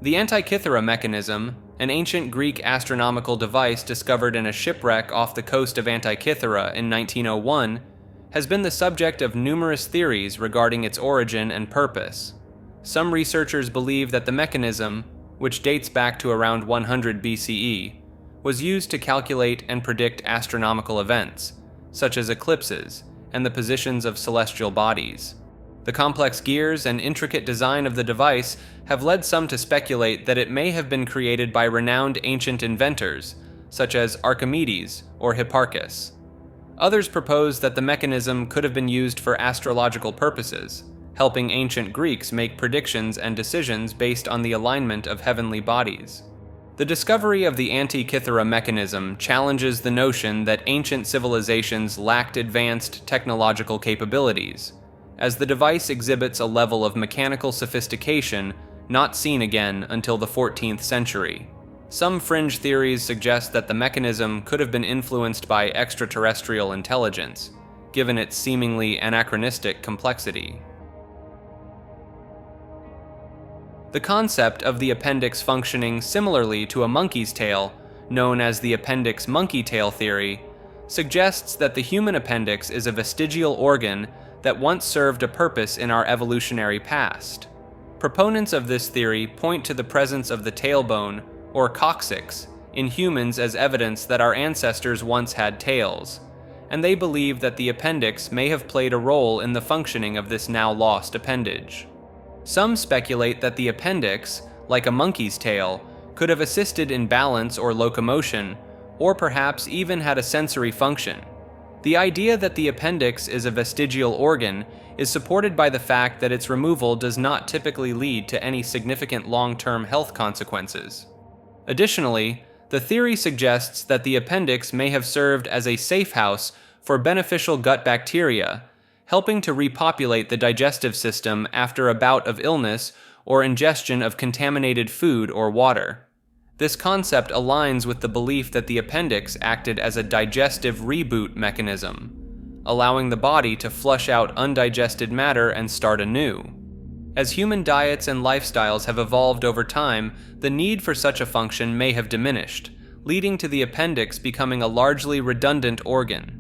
The Antikythera mechanism, an ancient Greek astronomical device discovered in a shipwreck off the coast of Antikythera in 1901, has been the subject of numerous theories regarding its origin and purpose. Some researchers believe that the mechanism, which dates back to around 100 BCE, was used to calculate and predict astronomical events, such as eclipses and the positions of celestial bodies. The complex gears and intricate design of the device have led some to speculate that it may have been created by renowned ancient inventors, such as Archimedes or Hipparchus. Others propose that the mechanism could have been used for astrological purposes, helping ancient Greeks make predictions and decisions based on the alignment of heavenly bodies. The discovery of the Antikythera mechanism challenges the notion that ancient civilizations lacked advanced technological capabilities, as the device exhibits a level of mechanical sophistication not seen again until the 14th century. Some fringe theories suggest that the mechanism could have been influenced by extraterrestrial intelligence, given its seemingly anachronistic complexity. The concept of the appendix functioning similarly to a monkey's tail, known as the Appendix monkey tail theory, suggests that the human appendix is a vestigial organ that once served a purpose in our evolutionary past. Proponents of this theory point to the presence of the tailbone, or coccyx, in humans as evidence that our ancestors once had tails, and they believe that the appendix may have played a role in the functioning of this now lost appendage. Some speculate that the appendix, like a monkey's tail, could have assisted in balance or locomotion, or perhaps even had a sensory function. The idea that the appendix is a vestigial organ is supported by the fact that its removal does not typically lead to any significant long-term health consequences. Additionally, the theory suggests that the appendix may have served as a safe house for beneficial gut bacteria, helping to repopulate the digestive system after a bout of illness or ingestion of contaminated food or water. This concept aligns with the belief that the appendix acted as a digestive reboot mechanism, allowing the body to flush out undigested matter and start anew. As human diets and lifestyles have evolved over time, the need for such a function may have diminished, leading to the appendix becoming a largely redundant organ.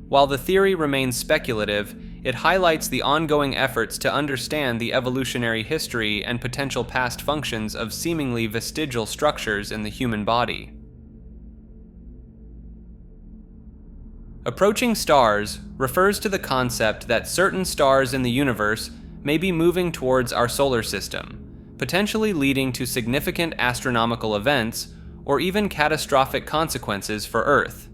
While the theory remains speculative, it highlights the ongoing efforts to understand the evolutionary history and potential past functions of seemingly vestigial structures in the human body. Approaching stars refers to the concept that certain stars in the universe may be moving towards our solar system, potentially leading to significant astronomical events or even catastrophic consequences for Earth.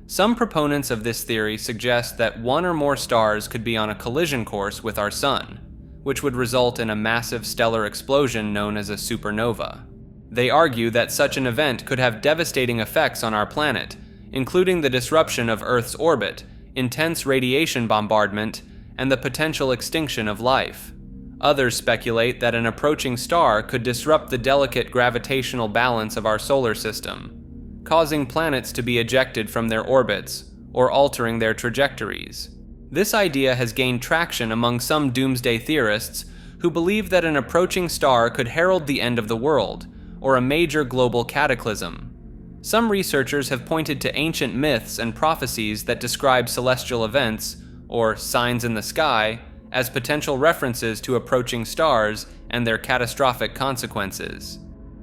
Some proponents of this theory suggest that one or more stars could be on a collision course with our Sun, which would result in a massive stellar explosion known as a supernova. They argue that such an event could have devastating effects on our planet, including the disruption of Earth's orbit, intense radiation bombardment, and the potential extinction of life. Others speculate that an approaching star could disrupt the delicate gravitational balance of our solar system, causing planets to be ejected from their orbits or altering their trajectories. This idea has gained traction among some doomsday theorists who believe that an approaching star could herald the end of the world or a major global cataclysm. Some researchers have pointed to ancient myths and prophecies that describe celestial events, or signs in the sky, as potential references to approaching stars and their catastrophic consequences.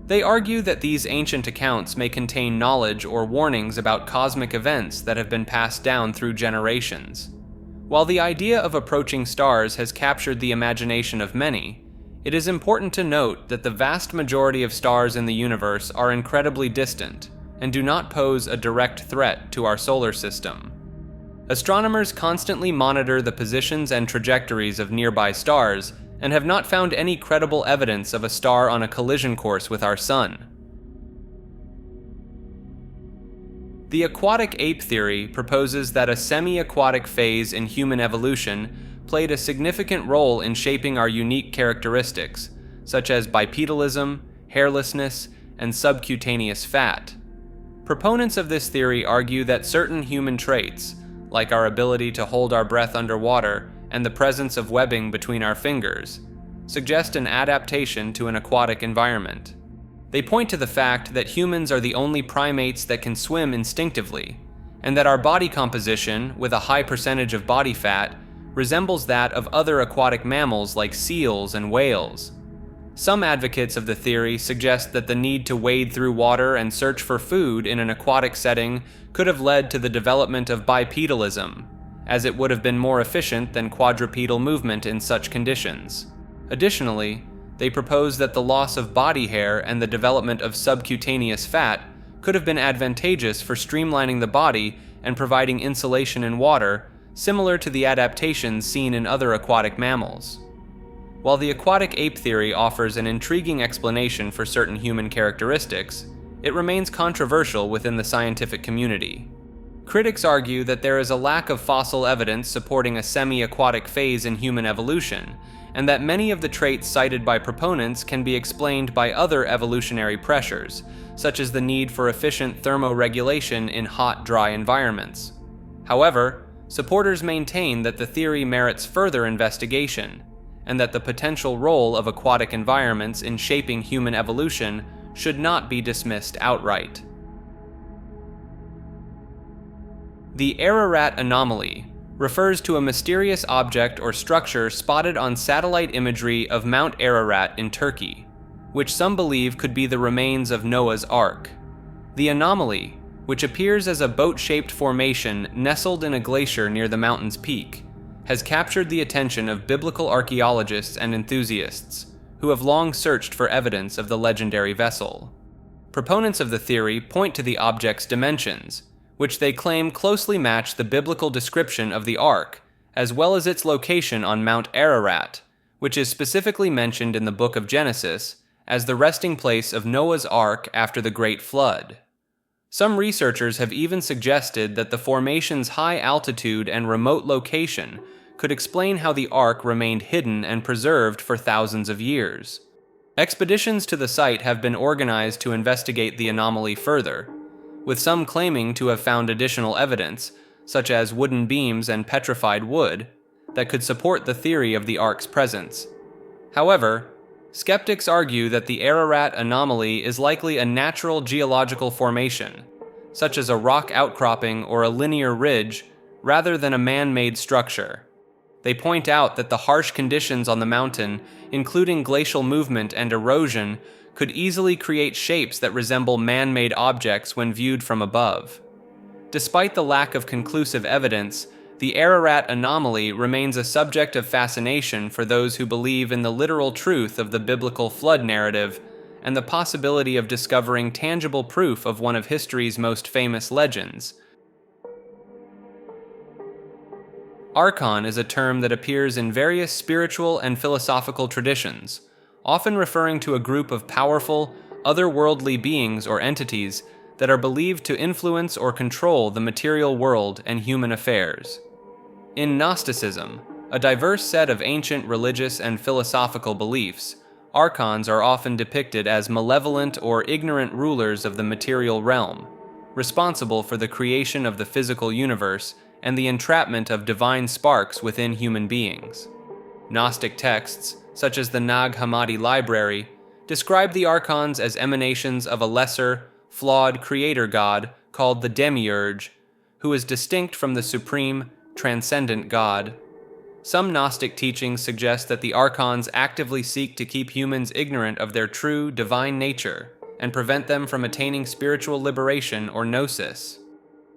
They argue that these ancient accounts may contain knowledge or warnings about cosmic events that have been passed down through generations. While the idea of approaching stars has captured the imagination of many, it is important to note that the vast majority of stars in the universe are incredibly distant and do not pose a direct threat to our solar system. Astronomers constantly monitor the positions and trajectories of nearby stars and have not found any credible evidence of a star on a collision course with our Sun. The Aquatic Ape Theory proposes that a semi-aquatic phase in human evolution played a significant role in shaping our unique characteristics, such as bipedalism, hairlessness, and subcutaneous fat. Proponents of this theory argue that certain human traits, like our ability to hold our breath underwater and the presence of webbing between our fingers, suggest an adaptation to an aquatic environment. They point to the fact that humans are the only primates that can swim instinctively, and that our body composition, with a high percentage of body fat, resembles that of other aquatic mammals like seals and whales. Some advocates of the theory suggest that the need to wade through water and search for food in an aquatic setting could have led to the development of bipedalism, as it would have been more efficient than quadrupedal movement in such conditions. Additionally, they propose that the loss of body hair and the development of subcutaneous fat could have been advantageous for streamlining the body and providing insulation in water, similar to the adaptations seen in other aquatic mammals. While the aquatic ape theory offers an intriguing explanation for certain human characteristics, it remains controversial within the scientific community. Critics argue that there is a lack of fossil evidence supporting a semi-aquatic phase in human evolution, and that many of the traits cited by proponents can be explained by other evolutionary pressures, such as the need for efficient thermoregulation in hot, dry environments. However, supporters maintain that the theory merits further investigation, and that the potential role of aquatic environments in shaping human evolution should not be dismissed outright. The Aat Anomaly refers to a mysterious object or structure spotted on satellite imagery of Mount Ararat in Turkey, which some believe could be the remains of Noah's Ark. The anomaly, which appears as a boat-shaped formation nestled in a glacier near the mountain's peak, has captured the attention of biblical archaeologists and enthusiasts, who have long searched for evidence of the legendary vessel. Proponents of the theory point to the object's dimensions, which they claim closely match the biblical description of the Ark, as well as its location on Mount Ararat, which is specifically mentioned in the book of Genesis as the resting place of Noah's Ark after the Great Flood. Some researchers have even suggested that the formation's high altitude and remote location could explain how the Ark remained hidden and preserved for thousands of years. Expeditions to the site have been organized to investigate the anomaly further, with some claiming to have found additional evidence, such as wooden beams and petrified wood, that could support the theory of the Ark's presence. However, skeptics argue that the Ararat anomaly is likely a natural geological formation, such as a rock outcropping or a linear ridge, rather than a man-made structure. They point out that the harsh conditions on the mountain, including glacial movement and erosion, could easily create shapes that resemble man-made objects when viewed from above. Despite the lack of conclusive evidence, the Ararat anomaly remains a subject of fascination for those who believe in the literal truth of the biblical flood narrative and the possibility of discovering tangible proof of one of history's most famous legends. Archon is a term that appears in various spiritual and philosophical traditions, often referring to a group of powerful, otherworldly beings or entities that are believed to influence or control the material world and human affairs. In Gnosticism, a diverse set of ancient religious and philosophical beliefs, Archons are often depicted as malevolent or ignorant rulers of the material realm, responsible for the creation of the physical universe and the entrapment of divine sparks within human beings. Gnostic texts, such as the Nag Hammadi library, describe the Archons as emanations of a lesser, flawed creator god called the Demiurge, who is distinct from the supreme, transcendent god. Some Gnostic teachings suggest that the Archons actively seek to keep humans ignorant of their true, divine nature and prevent them from attaining spiritual liberation or gnosis.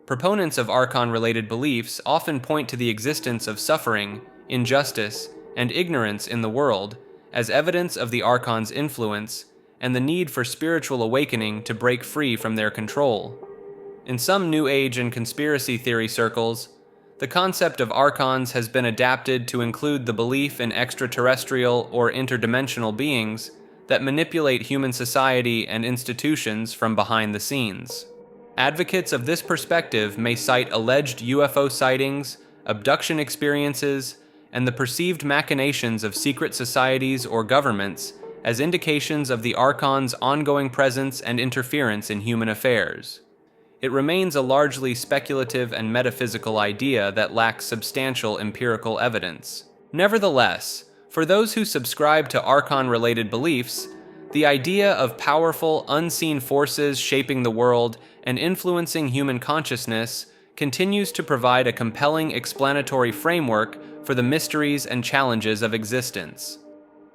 Proponents of Archon-related beliefs often point to the existence of suffering, injustice, and ignorance in the world as evidence of the Archon's influence and the need for spiritual awakening to break free from their control. In some New Age and conspiracy theory circles, the concept of Archons has been adapted to include the belief in extraterrestrial or interdimensional beings that manipulate human society and institutions from behind the scenes. Advocates of this perspective may cite alleged UFO sightings, abduction experiences, and the perceived machinations of secret societies or governments as indications of the Archon's ongoing presence and interference in human affairs. It remains a largely speculative and metaphysical idea that lacks substantial empirical evidence. Nevertheless, for those who subscribe to Archon-related beliefs, The idea of powerful, unseen forces shaping the world and influencing human consciousness continues to provide a compelling explanatory framework for the mysteries and challenges of existence.